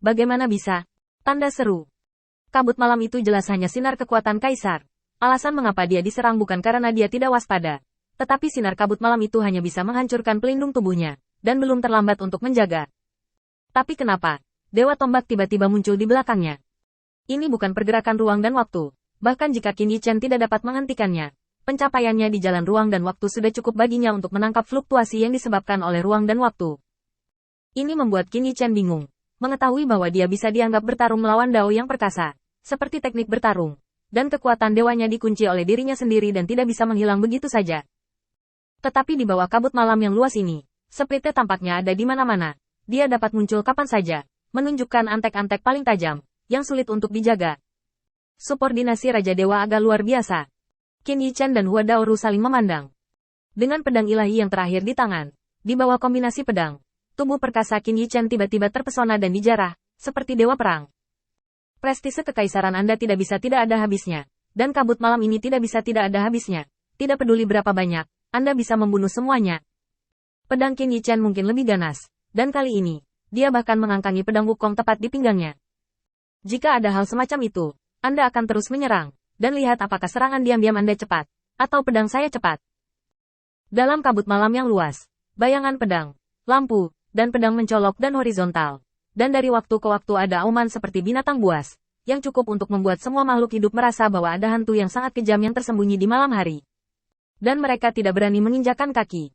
Bagaimana bisa? Tanda seru. Kabut malam itu jelas hanya sinar kekuatan kaisar. Alasan mengapa dia diserang bukan karena dia tidak waspada. Tetapi sinar kabut malam itu hanya bisa menghancurkan pelindung tubuhnya, dan belum terlambat untuk menjaga. Tapi kenapa? Dewa Tombak tiba-tiba muncul di belakangnya. Ini bukan pergerakan ruang dan waktu. Bahkan jika Qin Yichen tidak dapat menghentikannya, pencapaiannya di jalan ruang dan waktu sudah cukup baginya untuk menangkap fluktuasi yang disebabkan oleh ruang dan waktu. Ini membuat Qin Yichen bingung, mengetahui bahwa dia bisa dianggap bertarung melawan Dao yang perkasa, seperti teknik bertarung, dan kekuatan dewanya dikunci oleh dirinya sendiri dan tidak bisa menghilang begitu saja. Tetapi di bawah kabut malam yang luas ini, Splitnya tampaknya ada di mana-mana. Dia dapat muncul kapan saja, menunjukkan antek-antek paling tajam, yang sulit untuk dijaga. Subordinasi Raja Dewa agak luar biasa. Qin Yichen dan Hua Daoru saling memandang. Dengan pedang ilahi yang terakhir di tangan, di bawah kombinasi pedang, tubuh perkasa Qin Yichen tiba-tiba terpesona dan dijarah, seperti dewa perang. Prestise kekaisaran Anda tidak bisa tidak ada habisnya, dan kabut malam ini tidak bisa tidak ada habisnya. Tidak peduli berapa banyak, Anda bisa membunuh semuanya. Pedang Qin Yichen mungkin lebih ganas, dan kali ini, dia bahkan mengangkangi pedang Wukong tepat di pinggangnya. Jika ada hal semacam itu, Anda akan terus menyerang, dan lihat apakah serangan diam-diam Anda cepat, atau pedang saya cepat. Dalam kabut malam yang luas, bayangan pedang, lampu, dan pedang mencolok dan horizontal. Dan dari waktu ke waktu ada auman seperti binatang buas, yang cukup untuk membuat semua makhluk hidup merasa bahwa ada hantu yang sangat kejam yang tersembunyi di malam hari. Dan mereka tidak berani menginjakan kaki.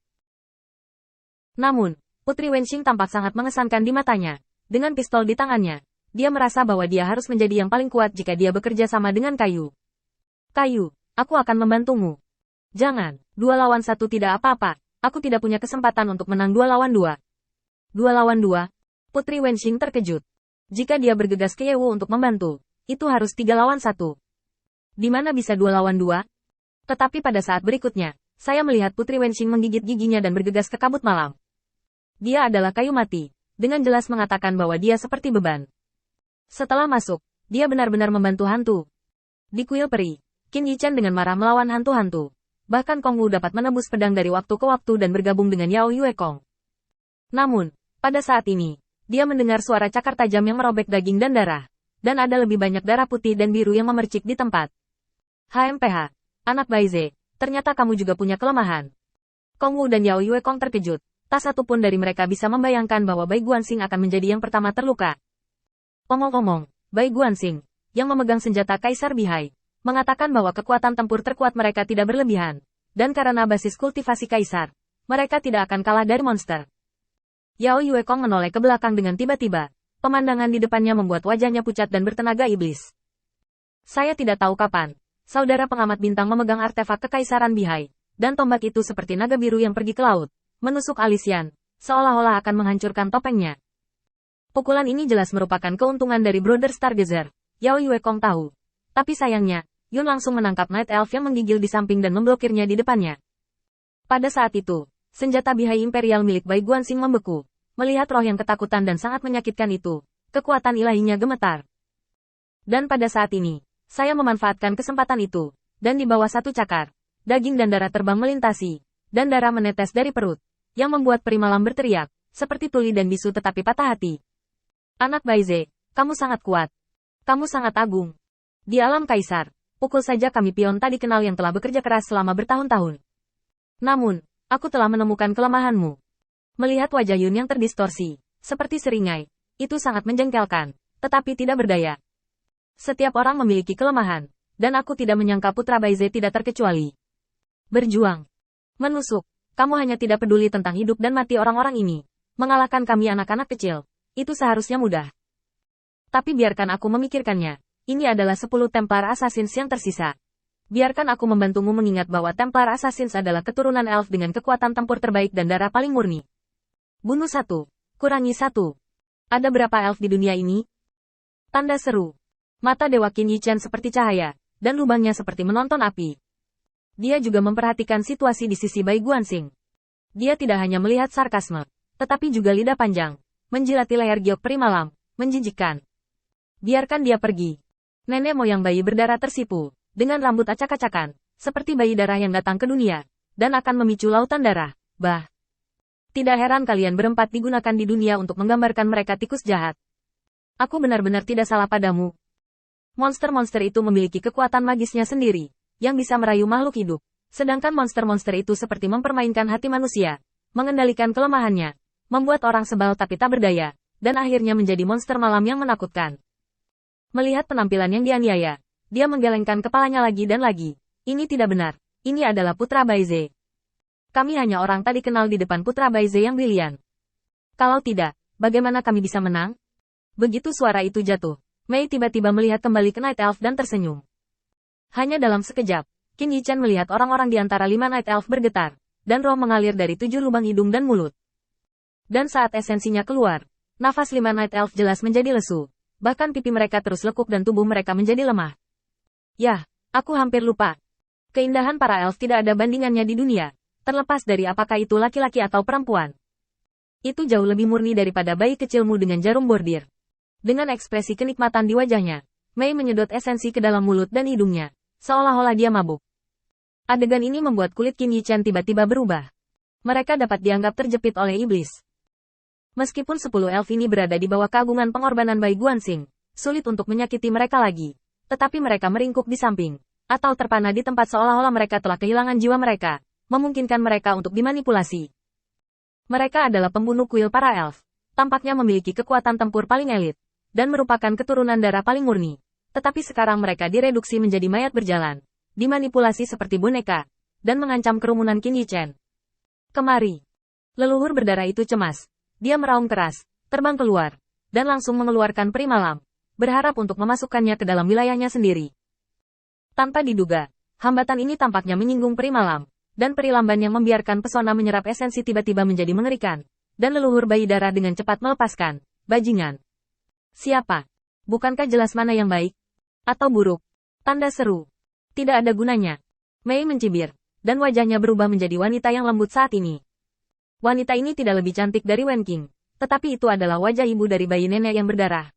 Namun, Putri Wenxing tampak sangat mengesankan di matanya. Dengan pistol di tangannya, dia merasa bahwa dia harus menjadi yang paling kuat jika dia bekerja sama dengan Kayu. Kayu, aku akan membantumu. Jangan, 2 lawan 1 tidak apa-apa, aku tidak punya kesempatan untuk menang 2 lawan 2. 2 lawan 2? Putri Wenxing terkejut. Jika dia bergegas ke Yewu untuk membantu, itu harus 3 lawan 1. Di mana bisa 2 lawan 2? Tetapi pada saat berikutnya, saya melihat Putri Wenxing menggigit giginya dan bergegas ke kabut malam. Dia adalah kayu mati, dengan jelas mengatakan bahwa dia seperti beban. Setelah masuk, dia benar-benar membantu hantu. Di kuil peri, Qin Yichen dengan marah melawan hantu-hantu. Bahkan Kong Wu dapat menembus pedang dari waktu ke waktu dan bergabung dengan Yao Yue Kong. Namun, pada saat ini, dia mendengar suara cakar tajam yang merobek daging dan darah. Dan ada lebih banyak darah putih dan biru yang memercik di tempat. HMPH, anak Baize, ternyata kamu juga punya kelemahan. Kong Wu dan Yao Yue Kong terkejut. Tak satu pun dari mereka bisa membayangkan bahwa Bai Guanxing akan menjadi yang pertama terluka. Omong-omong, Bai Guanxing, yang memegang senjata Kaisar Bihai, mengatakan bahwa kekuatan tempur terkuat mereka tidak berlebihan. Dan karena basis kultivasi Kaisar, mereka tidak akan kalah dari monster. Yao Yue Kong menoleh ke belakang dengan tiba-tiba. Pemandangan di depannya membuat wajahnya pucat dan bertenaga iblis. Saya tidak tahu kapan, saudara pengamat bintang memegang artefak kekaisaran Bihai, dan tombak itu seperti naga biru yang pergi ke laut, menusuk alisian, seolah-olah akan menghancurkan topengnya. Pukulan ini jelas merupakan keuntungan dari Brother Stargazer, Yao Yue Kong tahu. Tapi sayangnya, Yun langsung menangkap Night Elf yang menggigil di samping dan memblokirnya di depannya. Pada saat itu, senjata Bihai Imperial milik Bai Guanxing membeku. Melihat roh yang ketakutan dan sangat menyakitkan itu, kekuatan ilahinya gemetar. Dan pada saat ini, saya memanfaatkan kesempatan itu, dan di bawah satu cakar, daging dan darah terbang melintasi, dan darah menetes dari perut, yang membuat peri malam berteriak, seperti tuli dan bisu tetapi patah hati. Anak Baize, kamu sangat kuat. Kamu sangat agung. Di alam kaisar, pukul saja kami pion tak dikenal yang telah bekerja keras selama bertahun-tahun. Namun, aku telah menemukan kelemahanmu. Melihat wajah Yun yang terdistorsi, seperti seringai, itu sangat menjengkelkan, tetapi tidak berdaya. Setiap orang memiliki kelemahan, dan aku tidak menyangka putra Baize tidak terkecuali. Berjuang. Menusuk. Kamu hanya tidak peduli tentang hidup dan mati orang-orang ini. Mengalahkan kami anak-anak kecil. Itu seharusnya mudah. Tapi biarkan aku memikirkannya. Ini adalah 10 Templar Assassins yang tersisa. Biarkan aku membantumu mengingat bahwa Templar Assassins adalah keturunan elf dengan kekuatan tempur terbaik dan darah paling murni. Bunuh 1. Kurangi 1. Ada berapa elf di dunia ini? Tanda seru. Mata Dewa Qin Yichen seperti cahaya, dan lubangnya seperti menonton api. Dia juga memperhatikan situasi di sisi Bai Guanxing. Dia tidak hanya melihat sarkasme, tetapi juga lidah panjang, menjilati leher giok peri malam, menjijikkan. Biarkan dia pergi. Nenek moyang bayi berdarah tersipu, dengan rambut acak-acakan, seperti bayi darah yang datang ke dunia, dan akan memicu lautan darah, bah. Tidak heran kalian berempat digunakan di dunia untuk menggambarkan mereka tikus jahat. Aku benar-benar tidak salah padamu. Monster-monster itu memiliki kekuatan magisnya sendiri, yang bisa merayu makhluk hidup. Sedangkan monster-monster itu seperti mempermainkan hati manusia, mengendalikan kelemahannya, membuat orang sebal tapi tak berdaya, dan akhirnya menjadi monster malam yang menakutkan. Melihat penampilan yang dianiaya, dia menggelengkan kepalanya lagi dan lagi. Ini tidak benar. Ini adalah Putra Baize. Kami hanya orang tak dikenal di depan Putra Baize yang brilian. Kalau tidak, bagaimana kami bisa menang? Begitu suara itu jatuh, Mei tiba-tiba melihat kembali ke Night Elf dan tersenyum. Hanya dalam sekejap, Qin Yichen melihat orang-orang di antara 5 Night Elf bergetar, dan roh mengalir dari 7 lubang hidung dan mulut. Dan saat esensinya keluar, nafas 5 Night Elf jelas menjadi lesu, bahkan pipi mereka terus lekuk dan tubuh mereka menjadi lemah. Yah, aku hampir lupa. Keindahan para elf tidak ada bandingannya di dunia, terlepas dari apakah itu laki-laki atau perempuan. Itu jauh lebih murni daripada bayi kecilmu dengan jarum bordir. Dengan ekspresi kenikmatan di wajahnya, Mei menyedot esensi ke dalam mulut dan hidungnya, seolah-olah dia mabuk. Adegan ini membuat kulit Qin Yichen tiba-tiba berubah. Mereka dapat dianggap terjepit oleh iblis. Meskipun 10 elf ini berada di bawah keagungan pengorbanan Bai Guanxing, sulit untuk menyakiti mereka lagi. Tetapi mereka meringkuk di samping, atau terpana di tempat seolah-olah mereka telah kehilangan jiwa mereka, memungkinkan mereka untuk dimanipulasi. Mereka adalah pembunuh kuil para elf, tampaknya memiliki kekuatan tempur paling elit, dan merupakan keturunan darah paling murni. Tetapi sekarang mereka direduksi menjadi mayat berjalan, dimanipulasi seperti boneka, dan mengancam kerumunan Qin Yichen. Kemari. Leluhur berdarah itu cemas. Dia meraung keras, terbang keluar, dan langsung mengeluarkan peri malam, berharap untuk memasukkannya ke dalam wilayahnya sendiri. Tanpa diduga, hambatan ini tampaknya menyinggung peri malam, dan peri lamban yang membiarkan pesona menyerap esensi tiba-tiba menjadi mengerikan, dan leluhur bayi darah dengan cepat melepaskan, bajingan. Siapa? Bukankah jelas mana yang baik? Atau buruk? Tanda seru. Tidak ada gunanya. Mei mencibir, dan wajahnya berubah menjadi wanita yang lembut saat ini. Wanita ini tidak lebih cantik dari Wen Qing, tetapi itu adalah wajah ibu dari bayi nenek yang berdarah.